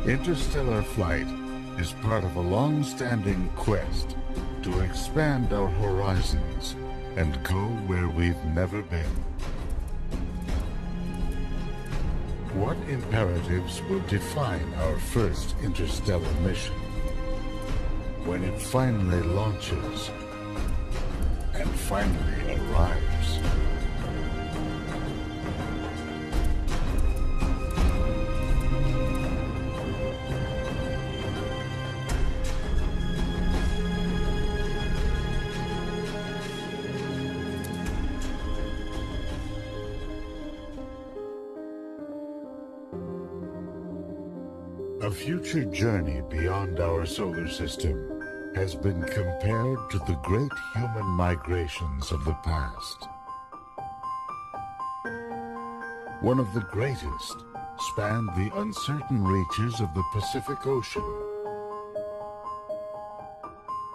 Interstellar flight is part of a long-standing quest to expand our horizons and go where we've never been. What imperatives will define our first interstellar mission when it finally launches and finally arrives? A future journey beyond our solar system has been compared to the great human migrations of the past. One of the greatest spanned the uncertain reaches of the Pacific Ocean.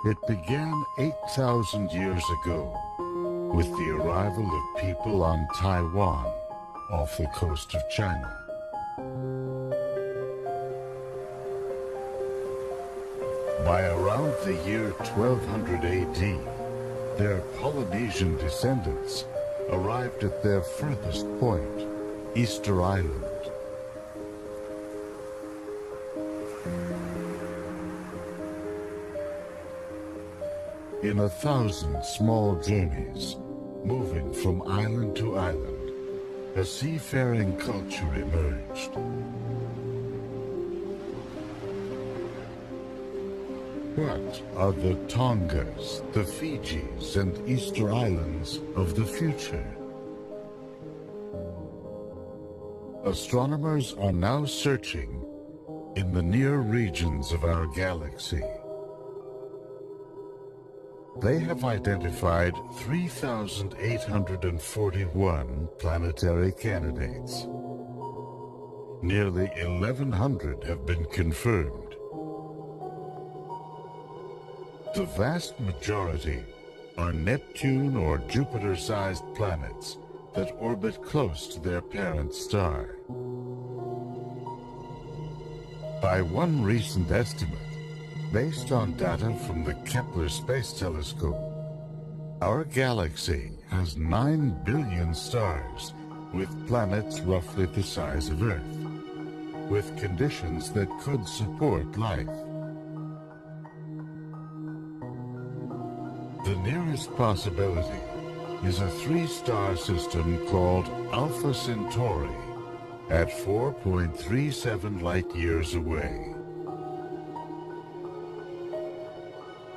It began 8,000 years ago with the arrival of people on Taiwan off the coast of China. By around the year 1200 AD, their Polynesian descendants arrived at their furthest point, Easter Island. In 1,000 small journeys, moving from island to island, a seafaring culture emerged. What are the Tongas, the Fijis, and Easter Islands of the future? Astronomers are now searching in the near regions of our galaxy. They have identified 3,841 planetary candidates. Nearly 1,100 have been confirmed. The vast majority are Neptune or Jupiter-sized planets that orbit close to their parent star. By one recent estimate, based on data from the Kepler Space Telescope, our galaxy has 9 billion stars with planets roughly the size of Earth, with conditions that could support life. The nearest possibility is a 3-star system called Alpha Centauri at 4.37 light-years away.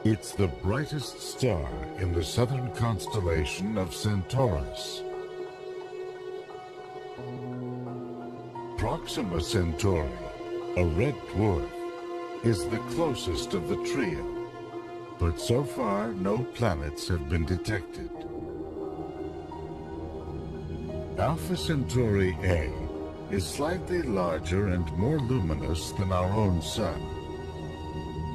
It's the brightest star in the southern constellation of Centaurus. Proxima Centauri, a red dwarf, is the closest of the trio, but so far no planets have been detected. Alpha Centauri A is slightly larger and more luminous than our own Sun,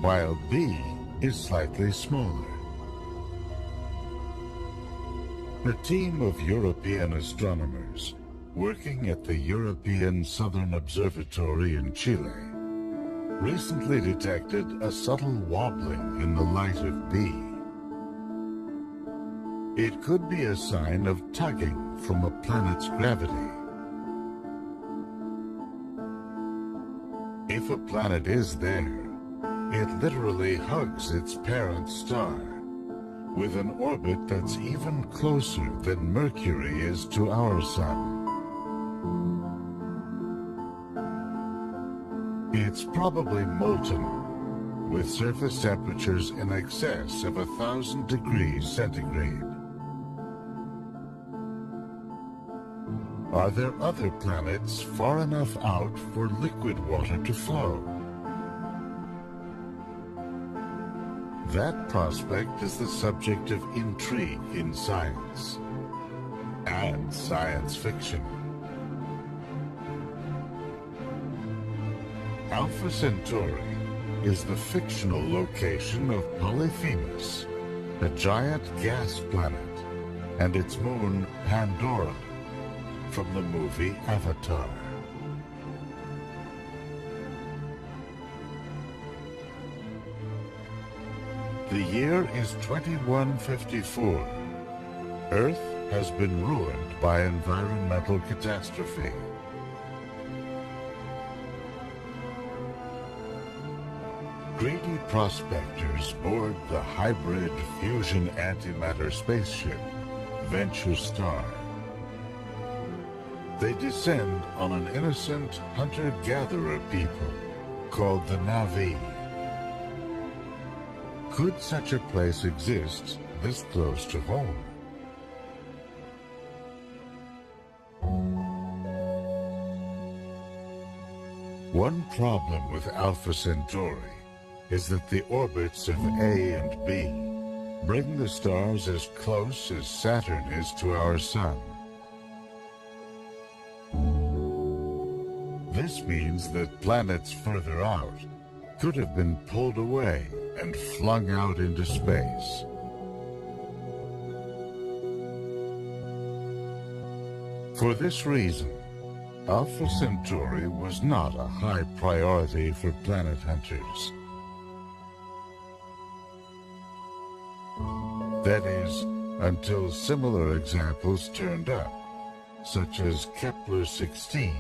while B is slightly smaller. A team of European astronomers working at the European Southern Observatory in Chile recently detected a subtle wobbling in the light of B. It could be a sign of tugging from a planet's gravity. If a planet is there, it literally hugs its parent star, with an orbit that's even closer than Mercury is to our Sun. It's probably molten, with surface temperatures in excess of 1,000 degrees centigrade. Are there other planets far enough out for liquid water to flow? That prospect is the subject of intrigue in science and science fiction. Alpha Centauri is the fictional location of Polyphemus, a giant gas planet, and its moon Pandora, from the movie Avatar. The year is 2154. Earth has been ruined by environmental catastrophe. Greedy prospectors board the hybrid fusion antimatter spaceship, Venture Star. They descend on an innocent hunter-gatherer people called the Na'vi. Could such a place exist this close to home? One problem with Alpha Centauri is that the orbits of A and B bring the stars as close as Saturn is to our Sun. This means that planets further out could have been pulled away and flung out into space. For this reason, Alpha Centauri was not a high priority for planet hunters. That is, until similar examples turned up, such as Kepler-16.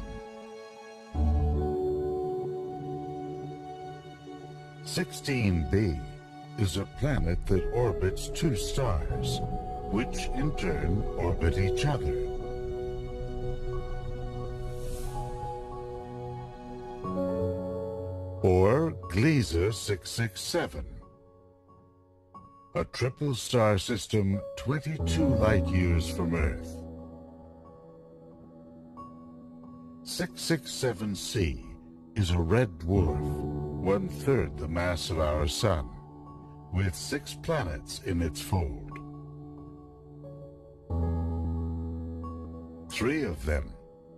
16b is a planet that orbits two stars, which in turn orbit each other. Or Gliese 667, a triple star system 22 light-years from Earth. 667c is a red dwarf, one-third the mass of our Sun, with 6 planets in its fold. 3 of them,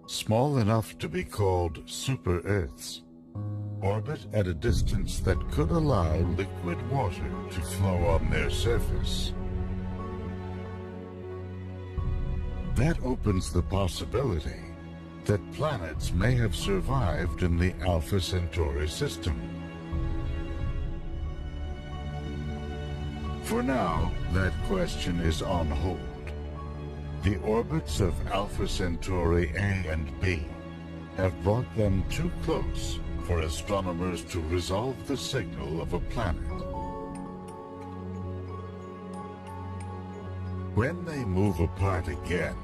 small enough to be called super-Earths, orbit at a distance that could allow liquid water to flow on their surface. That opens the possibility that planets may have survived in the Alpha Centauri system. For now, that question is on hold. The orbits of Alpha Centauri A and B have brought them too close for astronomers to resolve the signal of a planet. When they move apart again,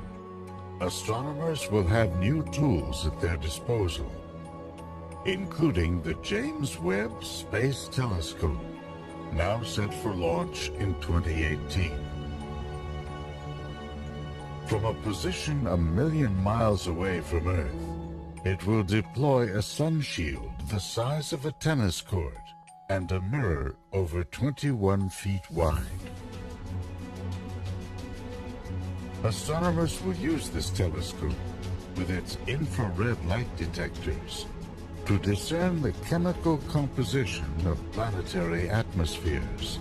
astronomers will have new tools at their disposal, including the James Webb Space Telescope, now set for launch in 2018. From a position 1 million miles away from Earth, it will deploy a sun shield the size of a tennis court and a mirror over 21 feet wide. Astronomers will use this telescope with its infrared light detectors to discern the chemical composition of planetary atmospheres.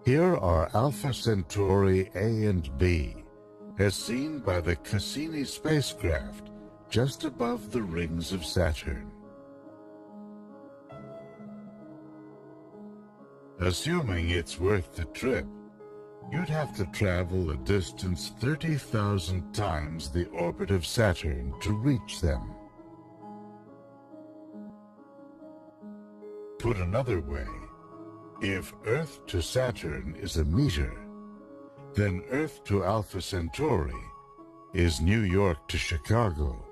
Here are Alpha Centauri A and B, as seen by the Cassini spacecraft just above the rings of Saturn. Assuming it's worth the trip, you'd have to travel a distance 30,000 times the orbit of Saturn to reach them. Put another way, if Earth to Saturn is a meter, then Earth to Alpha Centauri is New York to Chicago.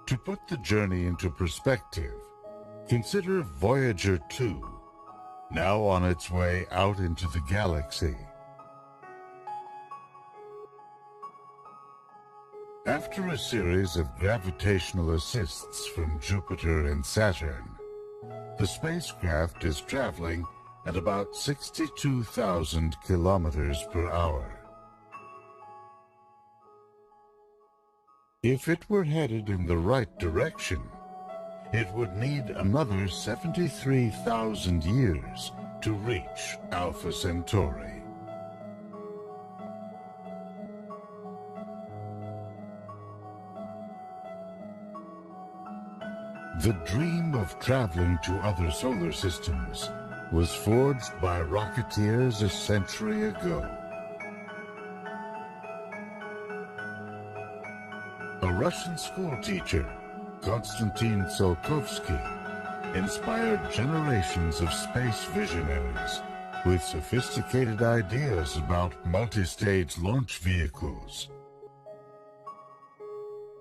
To put the journey into perspective, consider Voyager 2, now on its way out into the galaxy. After a series of gravitational assists from Jupiter and Saturn, the spacecraft is traveling at about 62,000 kilometers per hour. If it were headed in the right direction, it would need another 73,000 years to reach Alpha Centauri. The dream of traveling to other solar systems was forged by rocketeers a century ago. A Russian schoolteacher, Konstantin Tsiolkovsky, inspired generations of space visionaries with sophisticated ideas about multi-stage launch vehicles.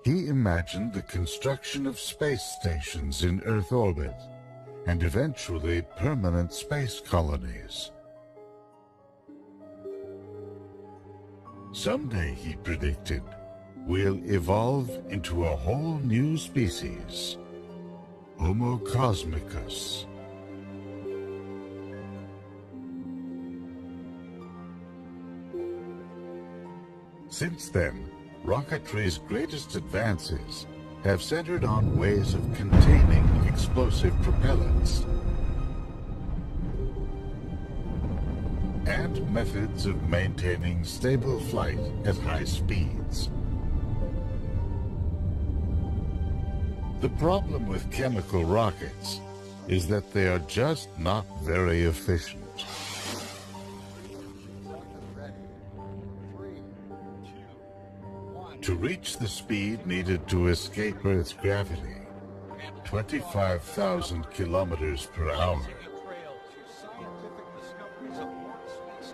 He imagined the construction of space stations in Earth orbit and eventually permanent space colonies. Someday, he predicted, we'll evolve into a whole new species, Homo cosmicus. Since then, rocketry's greatest advances have centered on ways of containing explosive propellants and methods of maintaining stable flight at high speeds. The problem with chemical rockets is that they are just not very efficient. To reach the speed needed to escape Earth's gravity, 25,000 kilometers per hour,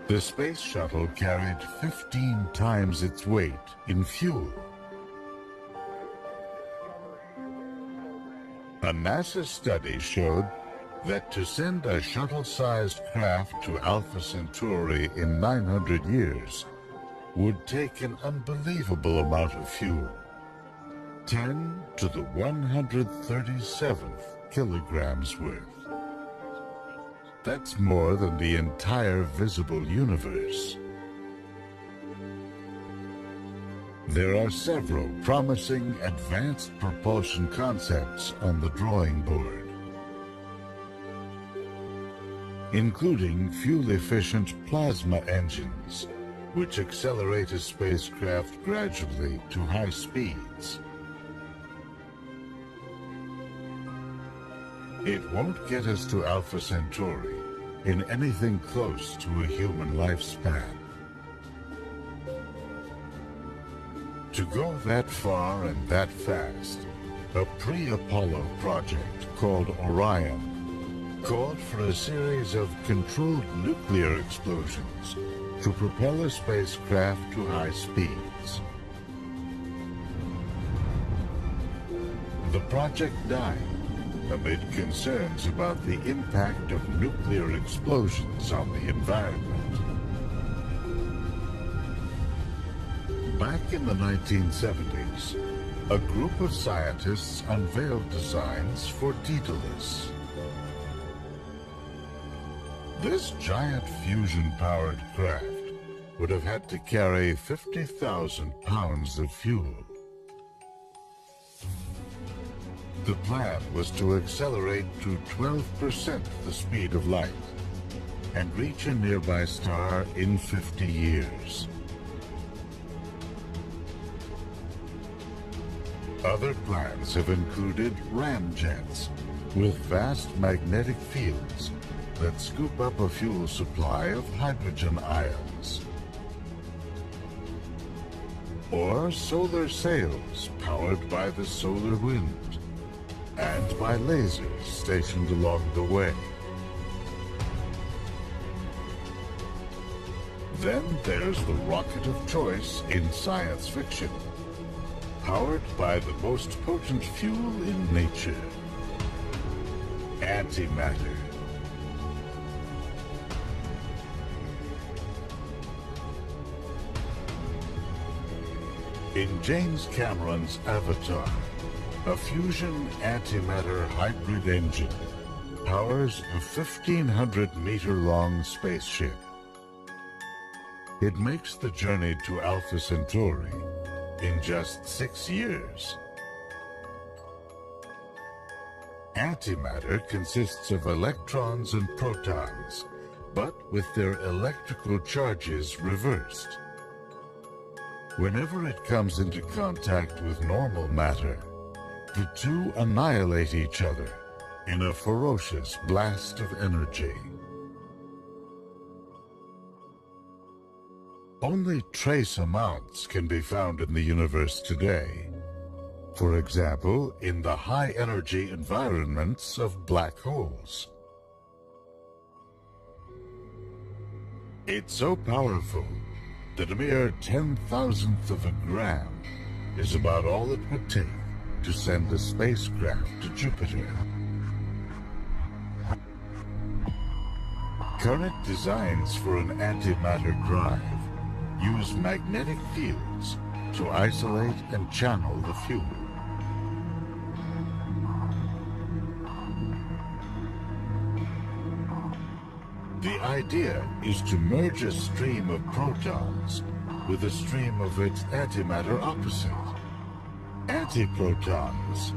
the space shuttle carried 15 times its weight in fuel. A NASA study showed that to send a shuttle-sized craft to Alpha Centauri in 900 years would take an unbelievable amount of fuel, 10 to the 137th kilograms worth. That's more than the entire visible universe. There are several promising advanced propulsion concepts on the drawing board, including fuel-efficient plasma engines, which accelerate a spacecraft gradually to high speeds. It won't get us to Alpha Centauri in anything close to a human lifespan. To go that far and that fast, a pre-Apollo project called Orion called for a series of controlled nuclear explosions to propel a spacecraft to high speeds. The project died amid concerns about the impact of nuclear explosions on the environment. Back in the 1970s, a group of scientists unveiled designs for Daedalus. This giant fusion-powered craft would have had to carry 50,000 pounds of fuel. The plan was to accelerate to 12% the speed of light and reach a nearby star in 50 years. Other plans have included ramjets with vast magnetic fields that scoop up a fuel supply of hydrogen ions, or solar sails powered by the solar wind and by lasers stationed along the way. Then there's the rocket of choice in science fiction, powered by the most potent fuel in nature, antimatter. In James Cameron's Avatar, a fusion antimatter hybrid engine powers a 1,500-meter-long spaceship. It makes the journey to Alpha Centauri in just 6 years. Antimatter consists of electrons and protons, but with their electrical charges reversed. Whenever it comes into contact with normal matter, the two annihilate each other in a ferocious blast of energy. Only trace amounts can be found in the universe today. For example, in the high-energy environments of black holes. It's so powerful that a mere 10,000th of a gram is about all it would take to send a spacecraft to Jupiter. Current designs for an antimatter drive use magnetic fields to isolate and channel the fuel. The idea is to merge a stream of protons with a stream of its antimatter opposite, antiprotons.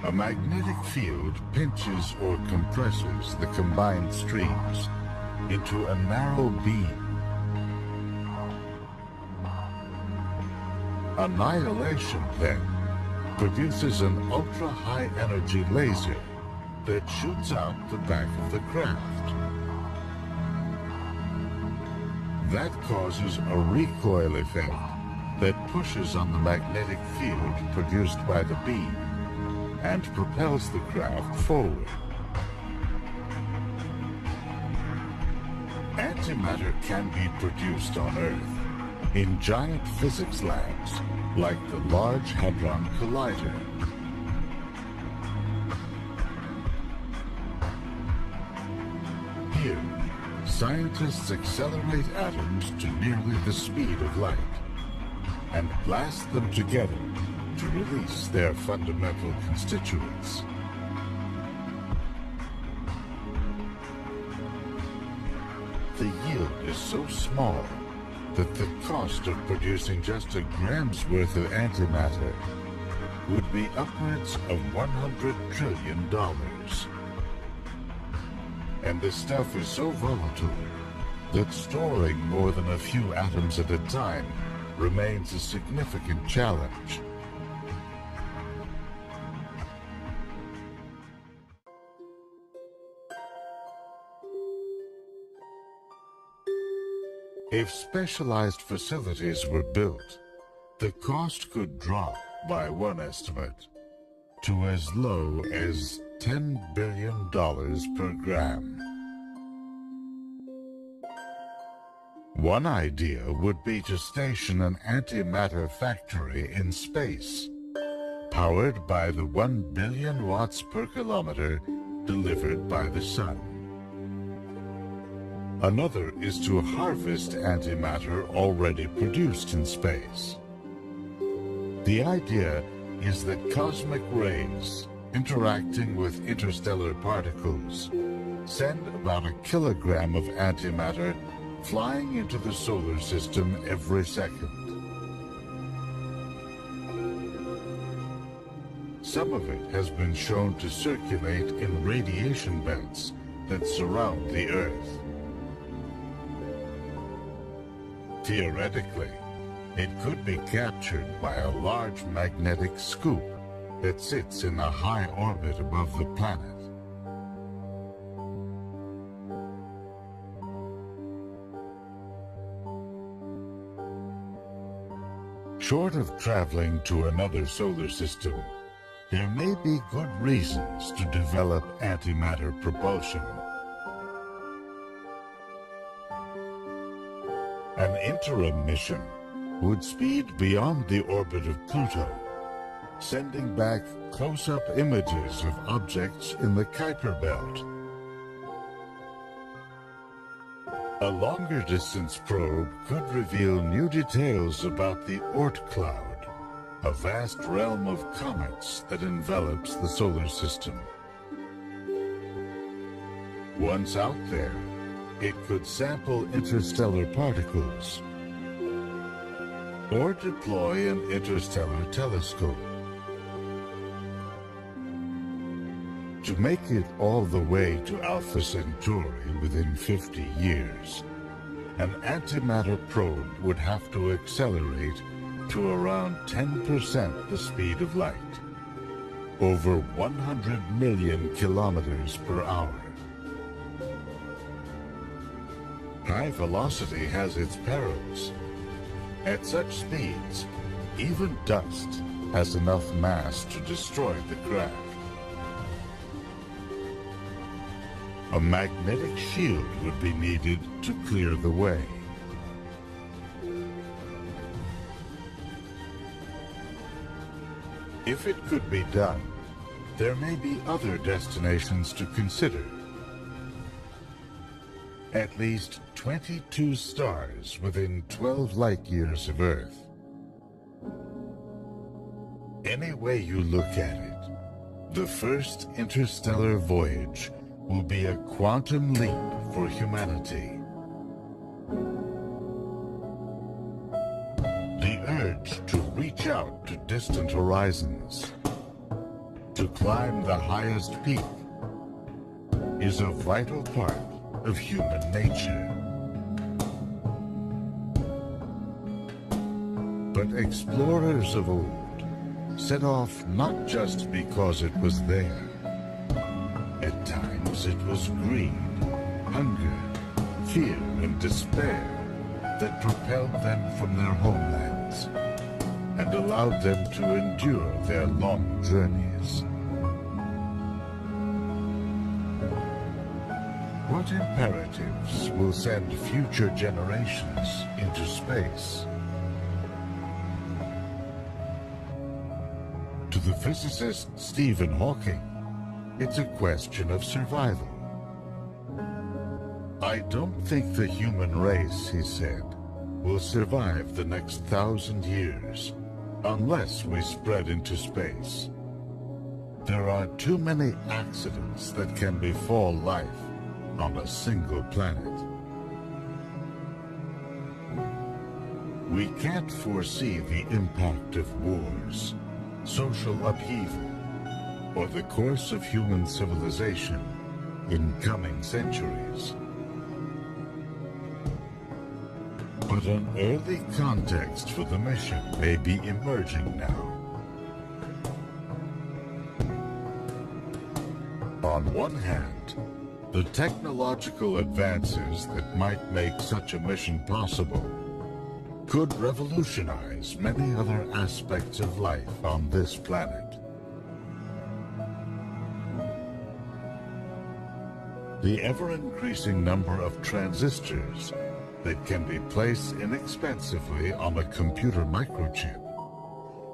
A magnetic field pinches or compresses the combined streams into a narrow beam. Annihilation, then, produces an ultra-high energy laser that shoots out the back of the craft. That causes a recoil effect that pushes on the magnetic field produced by the beam and propels the craft forward. Antimatter can be produced on Earth in giant physics labs like the Large Hadron Collider. Here, scientists accelerate atoms to nearly the speed of light and blast them together to release their fundamental constituents. The yield is so small that the cost of producing just a gram's worth of antimatter would be upwards of $100 trillion. And the stuff is so volatile that storing more than a few atoms at a time remains a significant challenge. If specialized facilities were built, the cost could drop, by one estimate, to as low as $10 billion per gram. One idea would be to station an antimatter factory in space, powered by the 1 billion watts per kilometer delivered by the sun. Another is to harvest antimatter already produced in space. The idea is that cosmic rays interacting with interstellar particles send about a kilogram of antimatter flying into the solar system every second. Some of it has been shown to circulate in radiation belts that surround the Earth. Theoretically, it could be captured by a large magnetic scoop that sits in a high orbit above the planet. Short of traveling to another solar system, there may be good reasons to develop antimatter propulsion. An interim mission would speed beyond the orbit of Pluto, sending back close-up images of objects in the Kuiper Belt. A longer-distance probe could reveal new details about the Oort cloud, a vast realm of comets that envelops the solar system. Once out there, it could sample interstellar particles or deploy an interstellar telescope. To make it all the way to Alpha Centauri within 50 years, an antimatter probe would have to accelerate to around 10% the speed of light, over 100 million kilometers per hour. High velocity has its perils. At such speeds, even dust has enough mass to destroy the craft. A magnetic shield would be needed to clear the way. If it could be done, there may be other destinations to consider. At least 22 stars within 12 light-years of Earth. Any way you look at it, the first interstellar voyage will be a quantum leap for humanity. The urge to reach out to distant horizons, to climb the highest peak, is a vital part of human nature. But explorers of old set off not just because it was there. At times it was greed, hunger, fear, and despair that propelled them from their homelands and allowed them to endure their long journeys. What imperatives will send future generations into space? To the physicist Stephen Hawking, it's a question of survival. I don't think the human race, he said, will survive the next 1,000 years unless we spread into space. There are too many accidents that can befall life on a single planet. We can't foresee the impact of wars, social upheaval, or the course of human civilization in coming centuries. But an early context for the mission may be emerging now. On one hand, the technological advances that might make such a mission possible could revolutionize many other aspects of life on this planet. The ever-increasing number of transistors that can be placed inexpensively on a computer microchip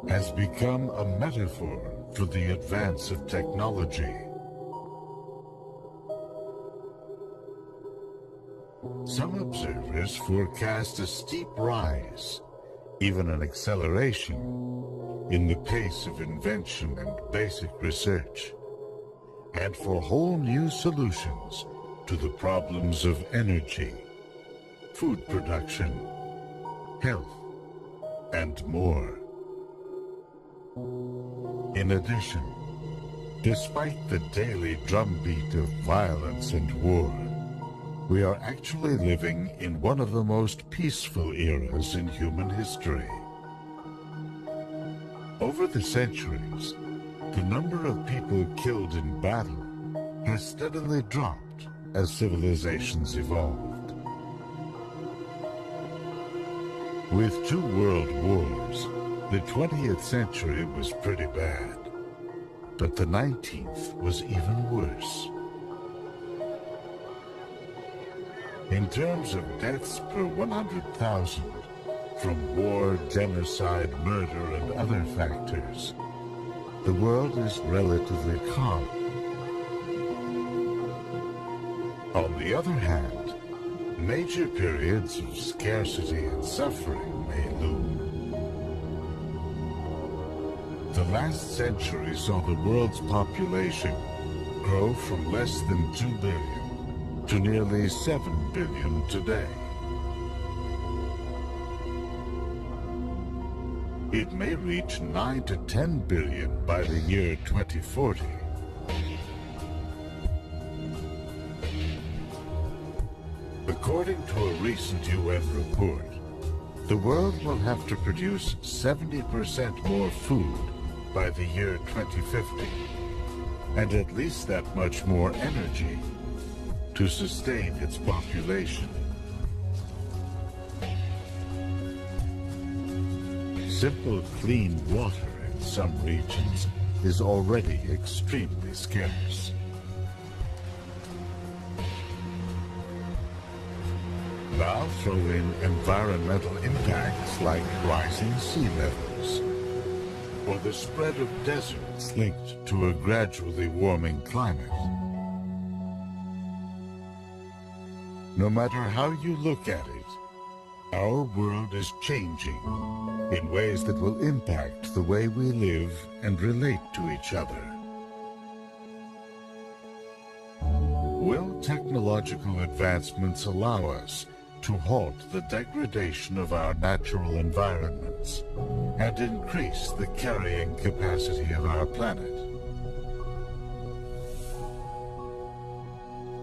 has become a metaphor for the advance of technology. Some observers forecast a steep rise, even an acceleration, in the pace of invention and basic research, and for whole new solutions to the problems of energy, food production, health, and more. In addition, despite the daily drumbeat of violence and war, we are actually living in one of the most peaceful eras in human history. Over the centuries, the number of people killed in battle has steadily dropped as civilizations evolved. With 2 world wars, the 20th century was pretty bad, but the 19th was even worse. In terms of deaths per 100,000, from war, genocide, murder, and other factors, the world is relatively calm. On the other hand, major periods of scarcity and suffering may loom. The last century saw the world's population grow from less than 2 billion to nearly 7 billion today. It may reach 9 to 10 billion by the year 2040. According to a recent UN report, the world will have to produce 70% more food by the year 2050, and at least that much more energy to sustain its population. Simple, clean water in some regions is already extremely scarce. Now throw in environmental impacts like rising sea levels, or the spread of deserts linked to a gradually warming climate. No matter how you look at it, our world is changing in ways that will impact the way we live and relate to each other. Will technological advancements allow us to halt the degradation of our natural environments and increase the carrying capacity of our planet?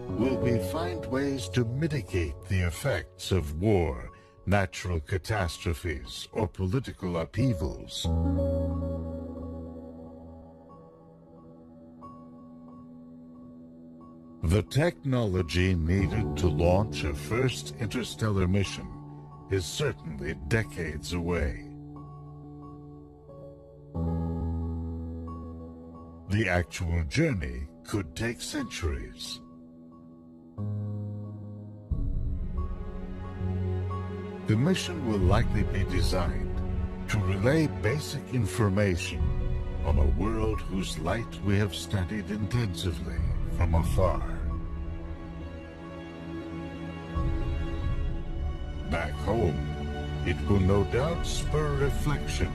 Will we find ways to mitigate the effects of war, natural catastrophes, or political upheavals? The technology needed to launch a first interstellar mission is certainly decades away. The actual journey could take centuries. The mission will likely be designed to relay basic information on a world whose light we have studied intensively from afar. Back home, it will no doubt spur reflection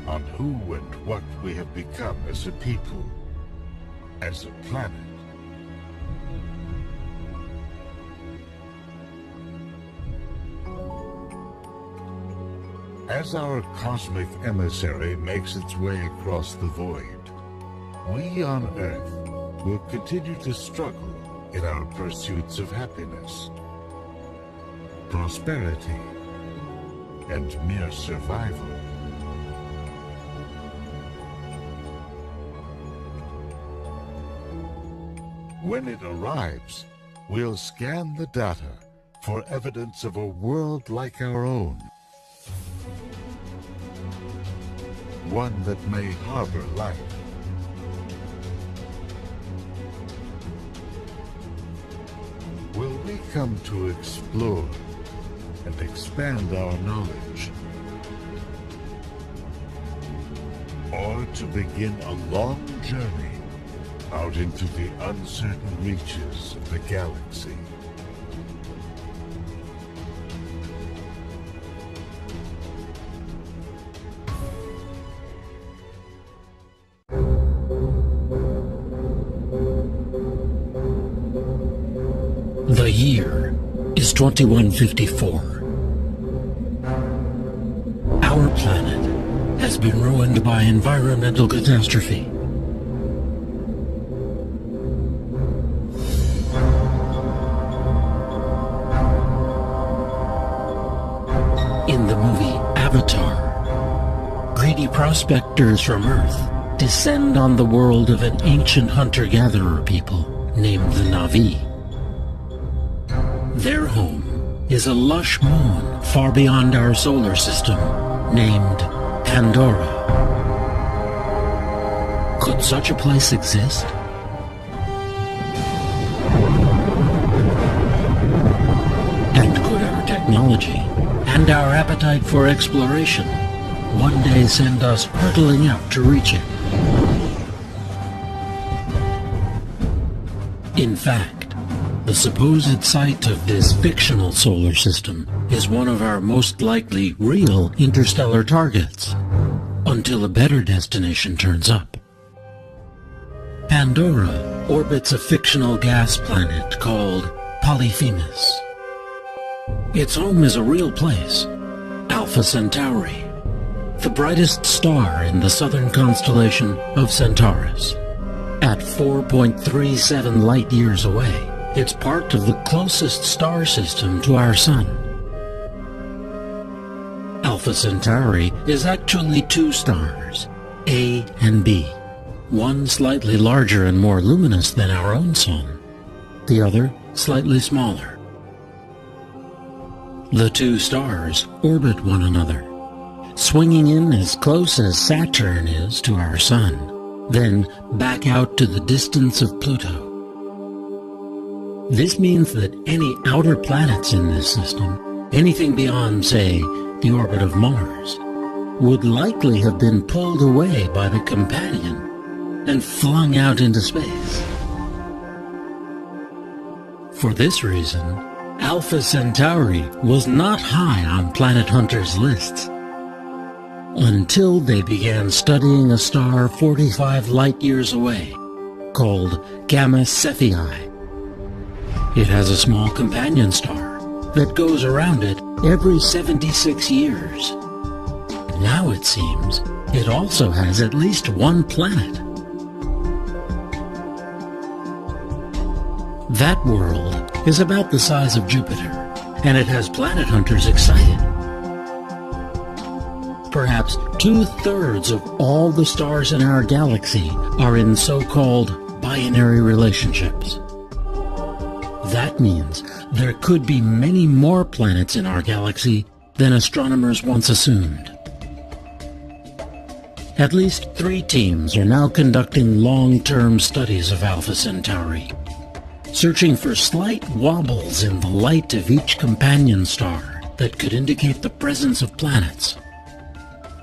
on who and what we have become as a people, as a planet. As our cosmic emissary makes its way across the void, we on Earth will continue to struggle in our pursuits of happiness, prosperity, and mere survival. When it arrives, we'll scan the data for evidence of a world like our own. One that may harbor life. Will we come to explore and expand our knowledge? Or to begin a long journey out into the uncertain reaches of the galaxy? The year is 2154. Our planet has been ruined by environmental catastrophe. In the movie Avatar, greedy prospectors from Earth descend on the world of an ancient hunter-gatherer people named the Na'vi. Their home is a lush moon far beyond our solar system, named Pandora. Could such a place exist? And could our technology and our appetite for exploration one day send us hurtling out to reach it? In fact, the supposed site of this fictional solar system is one of our most likely real interstellar targets, until a better destination turns up. Pandora orbits a fictional gas planet called Polyphemus. Its home is a real place, Alpha Centauri, the brightest star in the southern constellation of Centaurus. At 4.37 light-years away, it's part of the closest star system to our Sun. Alpha Centauri is actually two stars, A and B, one slightly larger and more luminous than our own Sun, the other slightly smaller. The two stars orbit one another, swinging in as close as Saturn is to our Sun, then back out to the distance of Pluto. This means that any outer planets in this system, anything beyond, say, the orbit of Mars, would likely have been pulled away by the companion and flung out into space. For this reason, Alpha Centauri was not high on Planet Hunters' lists until they began studying a star 45 light-years away, called Gamma Cephei. It has a small companion star that goes around it every 76 years. Now it seems it also has at least one planet. That world is about the size of Jupiter, and it has planet hunters excited. Perhaps 2/3 of all the stars in our galaxy are in so-called binary relationships. That means there could be many more planets in our galaxy than astronomers once assumed. At least 3 teams are now conducting long-term studies of Alpha Centauri, searching for slight wobbles in the light of each companion star that could indicate the presence of planets.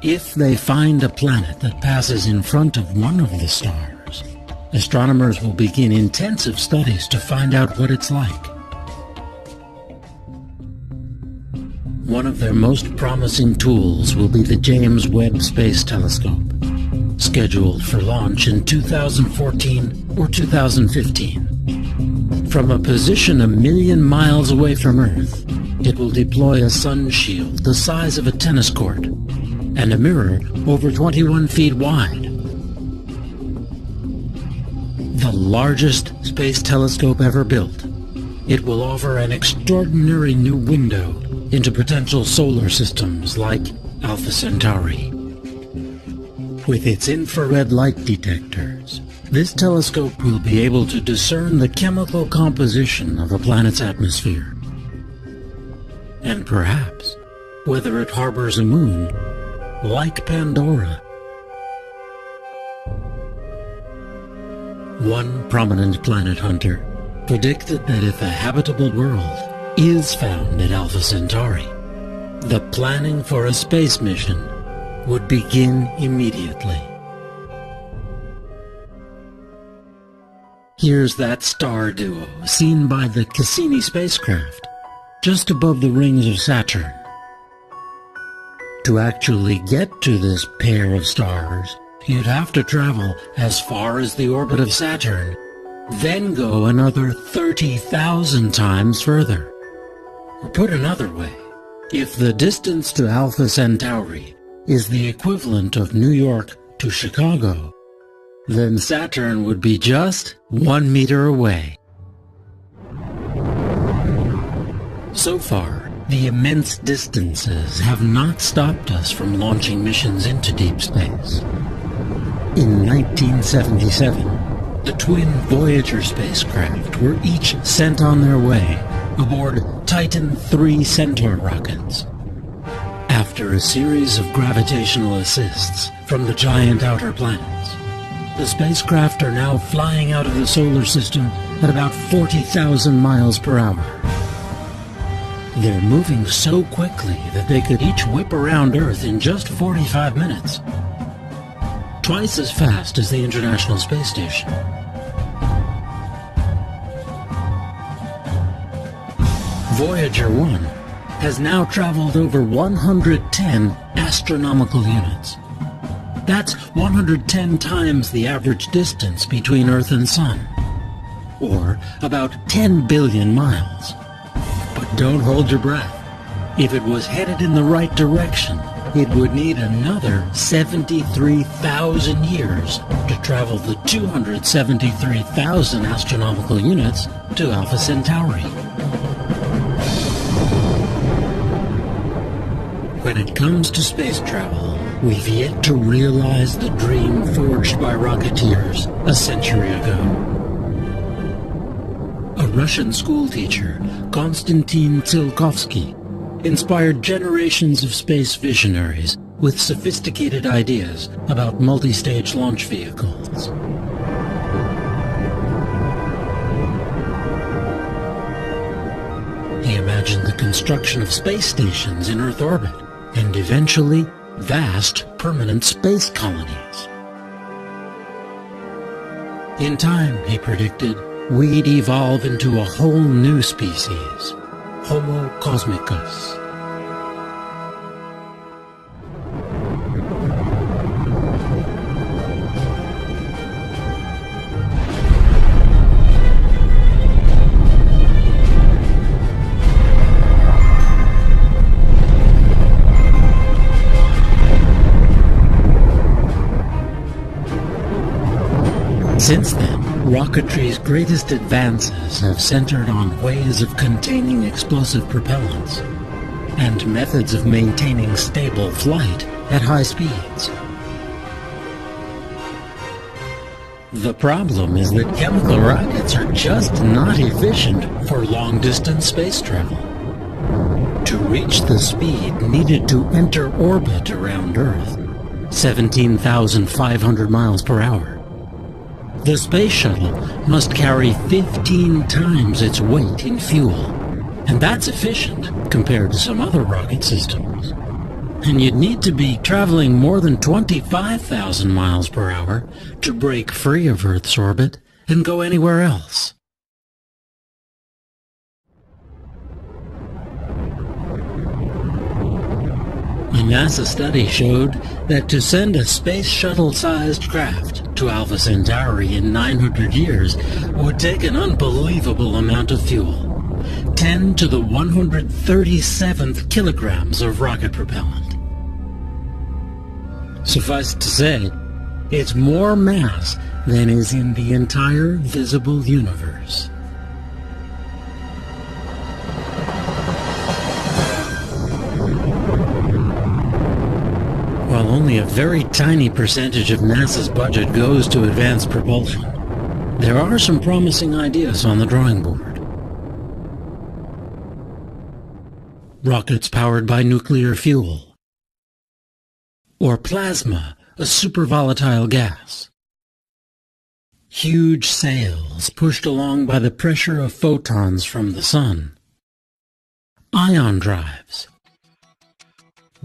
If they find a planet that passes in front of one of the stars, astronomers will begin intensive studies to find out what it's like. One of their most promising tools will be the James Webb Space Telescope, scheduled for launch in 2014 or 2015. From a position 1,000,000 miles away from Earth, it will deploy a sun shield the size of a tennis court and a mirror over 21 feet wide. The largest space telescope ever built, it will offer an extraordinary new window into potential solar systems like Alpha Centauri. With its infrared light detectors, this telescope will be able to discern the chemical composition of a planet's atmosphere. And perhaps whether it harbors a moon like Pandora. One prominent planet hunter predicted that if a habitable world is found at Alpha Centauri, the planning for a space mission would begin immediately. Here's that star duo seen by the Cassini spacecraft just above the rings of Saturn. To actually get to this pair of stars, you'd have to travel as far as the orbit of Saturn, then go another 30,000 times further. Or put another way, if the distance to Alpha Centauri is the equivalent of New York to Chicago, then Saturn would be just 1 meter away. So far, the immense distances have not stopped us from launching missions into deep space. In 1977, the twin Voyager spacecraft were each sent on their way aboard Titan III Centaur rockets. After a series of gravitational assists from the giant outer planets, the spacecraft are now flying out of the solar system at about 40,000 miles per hour. They're moving so quickly that they could each whip around Earth in just 45 minutes. Twice as fast as the International Space Station. Voyager 1 has now traveled over 110 astronomical units. That's 110 times the average distance between Earth and Sun, or about 10 billion miles. But don't hold your breath. If it was headed in the right direction, it would need another 73,000 years to travel the 273,000 astronomical units to Alpha Centauri. When it comes to space travel, we've yet to realize the dream forged by rocketeers a century ago. A Russian schoolteacher, Konstantin Tsiolkovsky, inspired generations of space visionaries with sophisticated ideas about multi-stage launch vehicles. He imagined the construction of space stations in Earth orbit, and eventually vast permanent space colonies. In time, he predicted, we'd evolve into a whole new species, Homo cosmicus. Since then, rocketry's greatest advances have centered on ways of containing explosive propellants and methods of maintaining stable flight at high speeds. The problem is that chemical rockets are just not efficient for long-distance space travel. To reach the speed needed to enter orbit around Earth, 17,500 miles per hour, the space shuttle must carry 15 times its weight in fuel, and that's efficient compared to some other rocket systems. And you'd need to be traveling more than 25,000 miles per hour to break free of Earth's orbit and go anywhere else. A NASA study showed that to send a space shuttle-sized craft to Alpha Centauri in 900 years would take an unbelievable amount of fuel, 10 to the 137th kilograms of rocket propellant. Suffice to say, it's more mass than is in the entire visible universe. While only a very tiny percentage of NASA's budget goes to advanced propulsion, there are some promising ideas on the drawing board. Rockets powered by nuclear fuel, or plasma, a supervolatile gas. Huge sails pushed along by the pressure of photons from the sun. Ion drives.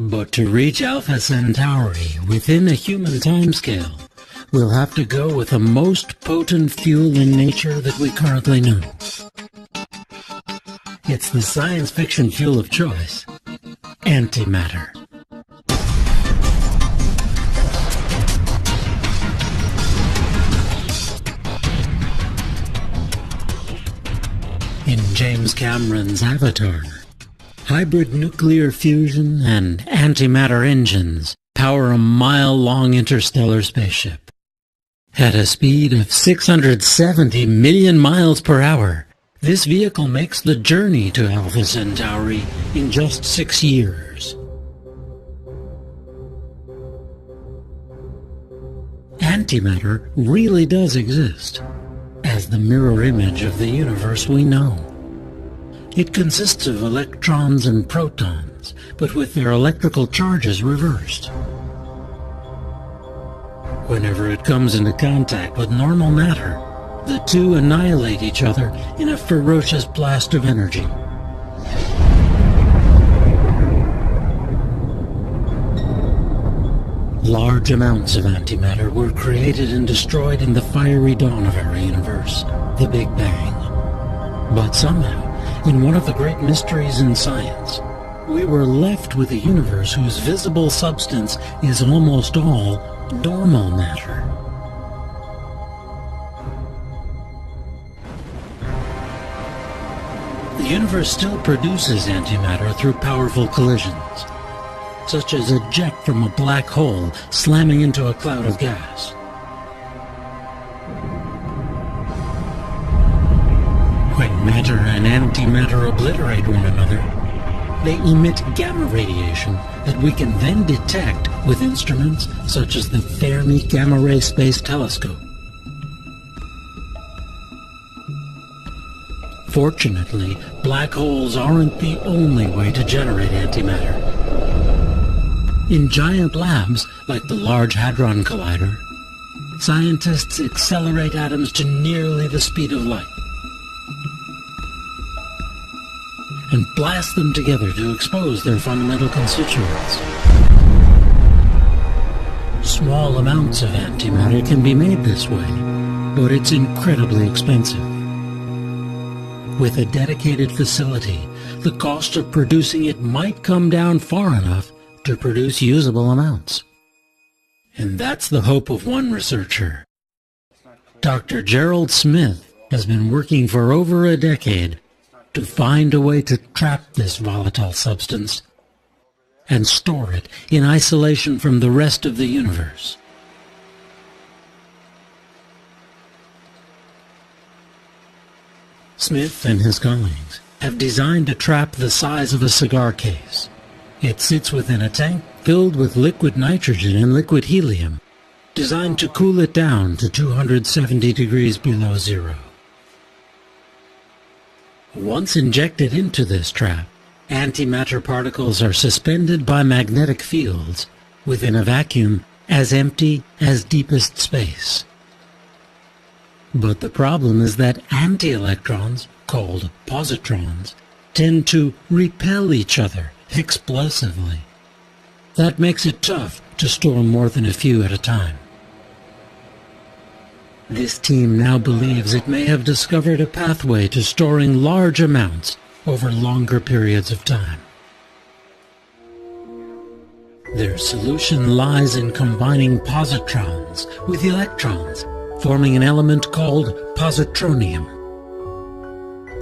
But to reach Alpha Centauri within a human timescale, we'll have to go with the most potent fuel in nature that we currently know. It's the science fiction fuel of choice, antimatter. In James Cameron's Avatar, hybrid nuclear fusion and antimatter engines power a mile-long interstellar spaceship. At a speed of 670 million miles per hour, this vehicle makes the journey to Alpha Centauri in just 6 years. Antimatter really does exist, as the mirror image of the universe we know. It consists of electrons and protons, but with their electrical charges reversed. Whenever it comes into contact with normal matter, the two annihilate each other in a ferocious blast of energy. Large amounts of antimatter were created and destroyed in the fiery dawn of our universe, the Big Bang. But somehow, in one of the great mysteries in science, we were left with a universe whose visible substance is almost all normal matter. The universe still produces antimatter through powerful collisions. such as a jet from a black hole slamming into a cloud of gas. When matter and antimatter obliterate one another, they emit gamma radiation that we can then detect with instruments such as the Fermi Gamma Ray Space Telescope. Fortunately, black holes aren't the only way to generate antimatter. In giant labs, like the Large Hadron Collider, scientists accelerate atoms to nearly the speed of light and blast them together to expose their fundamental constituents. Small amounts of antimatter can be made this way, but it's incredibly expensive. With a dedicated facility, the cost of producing it might come down far enough to produce usable amounts. And that's the hope of one researcher. Dr. Gerald Smith has been working for over a decade to find a way to trap this volatile substance and store it in isolation from the rest of the universe. Smith and his colleagues have designed a trap the size of a cigar case. It sits within a tank filled with liquid nitrogen and liquid helium, designed to cool it down to 270 degrees below zero. Once injected into this trap, antimatter particles are suspended by magnetic fields within a vacuum as empty as deepest space. But the problem is that anti-electrons, called positrons, tend to repel each other explosively. That makes it tough to store more than a few at a time. This team now believes it may have discovered a pathway to storing large amounts over longer periods of time. Their solution lies in combining positrons with electrons, forming an element called positronium.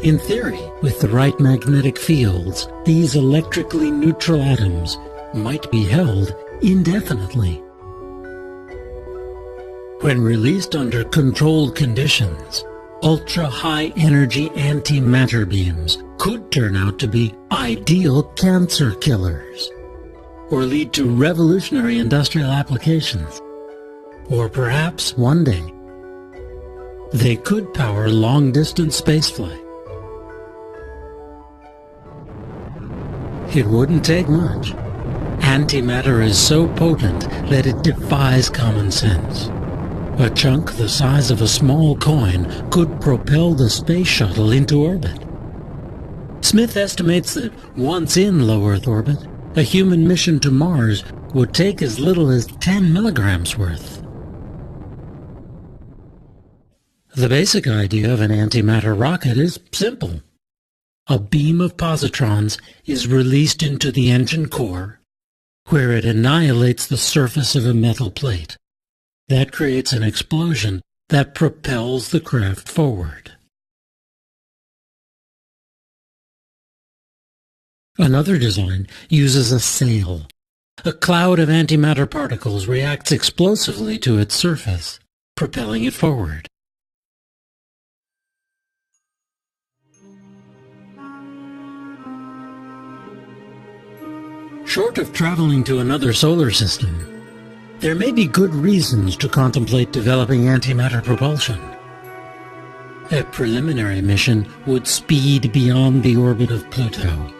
In theory, with the right magnetic fields, these electrically neutral atoms might be held indefinitely. When released under controlled conditions, ultra-high energy antimatter beams could turn out to be ideal cancer killers, or lead to revolutionary industrial applications. Or perhaps one day, they could power long-distance spaceflight. It wouldn't take much. Antimatter is so potent that it defies common sense. A chunk the size of a small coin could propel the space shuttle into orbit. Smith estimates that once in low Earth orbit, a human mission to Mars would take as little as 10 milligrams worth. The basic idea of an antimatter rocket is simple. A beam of positrons is released into the engine core, where it annihilates the surface of a metal plate. That creates an explosion that propels the craft forward. Another design uses a sail. A cloud of antimatter particles reacts explosively to its surface, propelling it forward. Short of traveling to another solar system, there may be good reasons to contemplate developing antimatter propulsion. A preliminary mission would speed beyond the orbit of Pluto,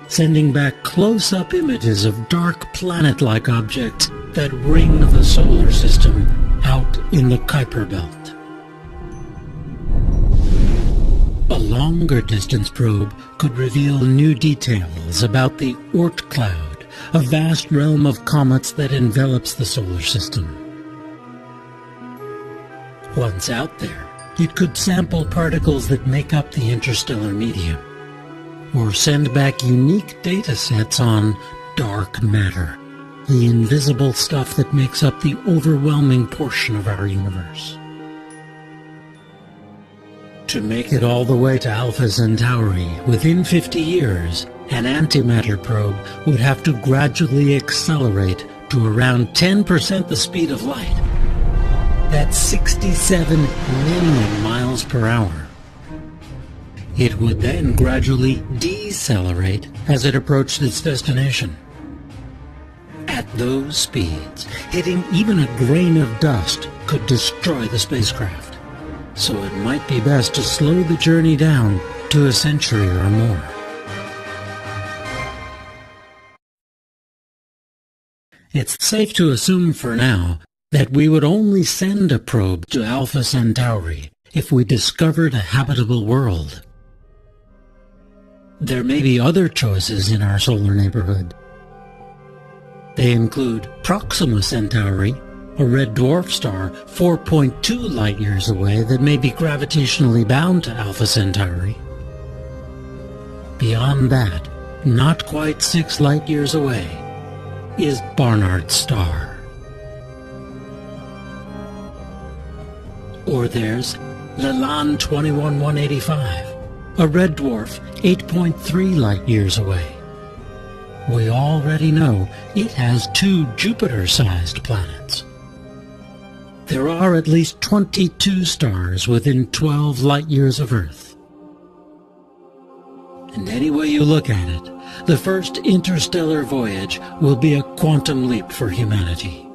sending back close-up images of dark planet-like objects that ring the solar system out in the Kuiper Belt. A longer-distance probe could reveal new details about the Oort cloud, a vast realm of comets that envelops the solar system. Once out there, it could sample particles that make up the interstellar medium, or send back unique data sets on dark matter, the invisible stuff that makes up the overwhelming portion of our universe. To make it all the way to Alpha Centauri within 50 years an antimatter probe would have to gradually accelerate to around 10% the speed of light. That's 67 million miles per hour. It would then gradually decelerate as it approached its destination. At those speeds, hitting even a grain of dust could destroy the spacecraft. So it might be best to slow the journey down to a century or more. It's safe to assume for now that we would only send a probe to Alpha Centauri if we discovered a habitable world. There may be other choices in our solar neighborhood. They include Proxima Centauri, a red dwarf star 4.2 light-years away that may be gravitationally bound to Alpha Centauri. Beyond that, not quite 6 light-years away, is Barnard's star. Or there's Lalande 21185, a red dwarf 8.3 light-years away. We already know it has 2 Jupiter-sized planets. There are at least 22 stars within 12 light-years of Earth. And any way you look at it, the first interstellar voyage will be a quantum leap for humanity.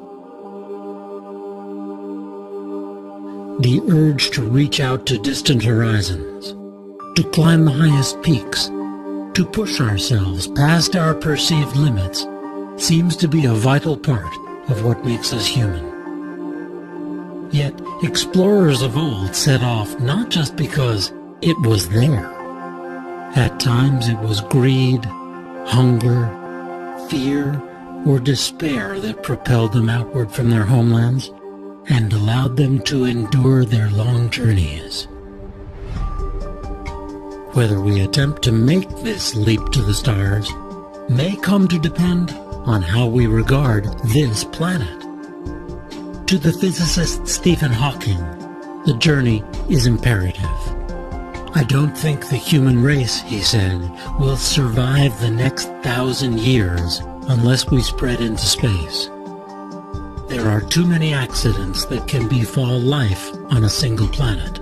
The urge to reach out to distant horizons, to climb the highest peaks, to push ourselves past our perceived limits, seems to be a vital part of what makes us human. Yet, explorers of old set off not just because it was there. At times it was greed, hunger, fear, or despair that propelled them outward from their homelands and allowed them to endure their long journeys. Whether we attempt to make this leap to the stars may come to depend on how we regard this planet. To the physicist Stephen Hawking, the journey is imperative. I don't think the human race, he said, will survive the next 1,000 years unless we spread into space. There are too many accidents that can befall life on a single planet.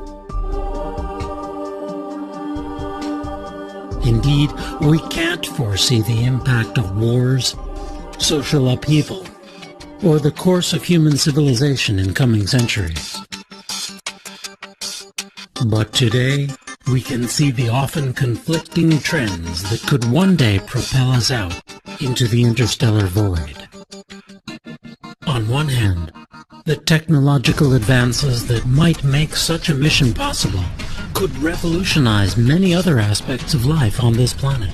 Indeed, we can't foresee the impact of wars, social upheaval, or the course of human civilization in coming centuries. But today, we can see the often conflicting trends that could one day propel us out into the interstellar void. On one hand, the technological advances that might make such a mission possible could revolutionize many other aspects of life on this planet.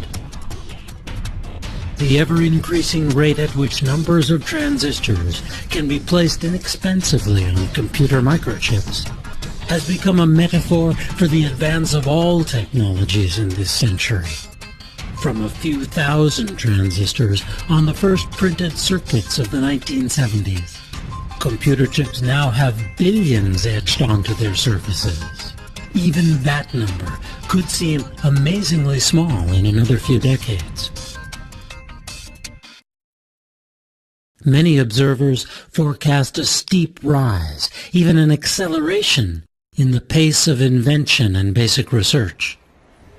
The ever-increasing rate at which numbers of transistors can be placed inexpensively on computer microchips has become a metaphor for the advance of all technologies in this century. From a few thousand transistors on the first printed circuits of the 1970s, computer chips now have billions etched onto their surfaces. Even that number could seem amazingly small in another few decades. Many observers forecast a steep rise, even an acceleration, in the pace of invention and basic research,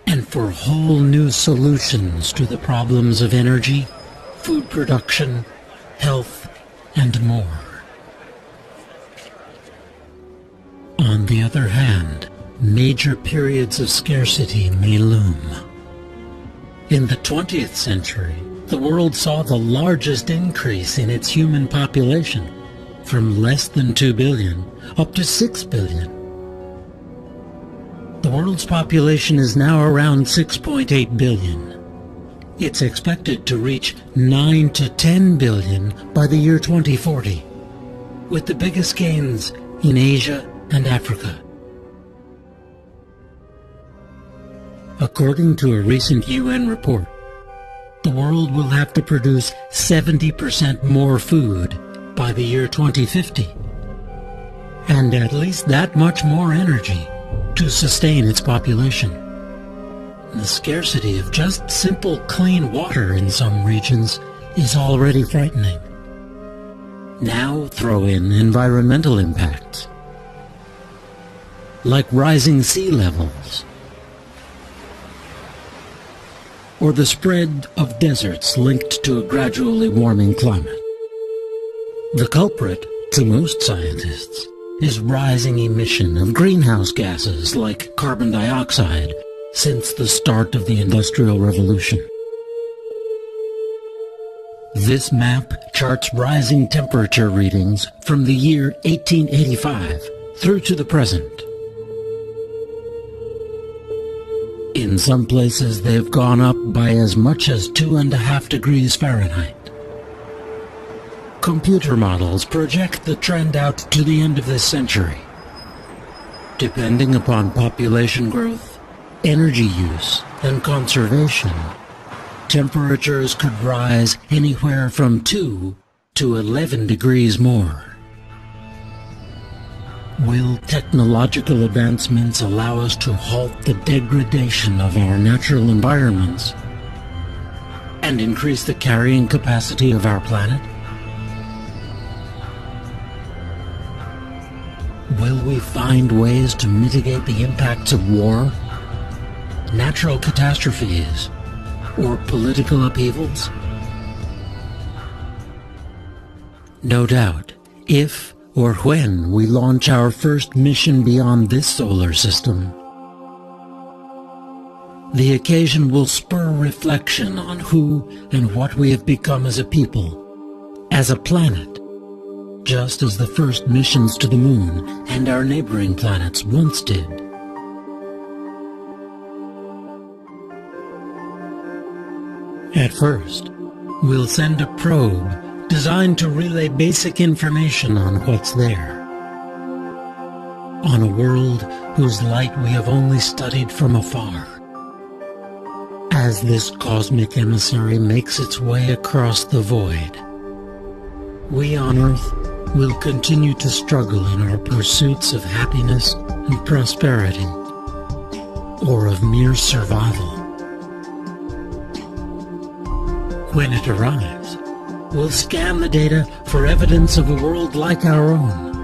and for whole new solutions to the problems of energy, food production, health, and more. On the other hand, major periods of scarcity may loom. In the 20th century, the world saw the largest increase in its human population, from less than 2 billion up to 6 billion. The world's population is now around 6.8 billion. It's expected to reach 9 to 10 billion by the year 2040, with the biggest gains in Asia and Africa. According to a recent UN report, the world will have to produce 70% more food by the year 2050, and at least that much more energy to sustain its population. The scarcity of just simple clean water in some regions is already frightening. Now throw in environmental impacts, like rising sea levels, or the spread of deserts linked to a gradually warming climate. The culprit, to most scientists, is rising emission of greenhouse gases like carbon dioxide since the start of the Industrial Revolution. This map charts rising temperature readings from the year 1885 through to the present. In some places they've gone up by as much as 2.5 degrees Fahrenheit. Computer models project the trend out to the end of this century. Depending upon population growth, energy use, and conservation, temperatures could rise anywhere from 2 to 11 degrees more. Will technological advancements allow us to halt the degradation of our natural environments and increase the carrying capacity of our planet? Will we find ways to mitigate the impacts of war, natural catastrophes, or political upheavals? No doubt, if or when we launch our first mission beyond this solar system, the occasion will spur reflection on who and what we have become as a people, as a planet, just as the first missions to the moon and our neighboring planets once did. At first, we'll send a probe designed to relay basic information on what's there, on a world whose light we have only studied from afar. As this cosmic emissary makes its way across the void, we on Earth will continue to struggle in our pursuits of happiness and prosperity, or of mere survival. When it arrives, we'll scan the data for evidence of a world like our own,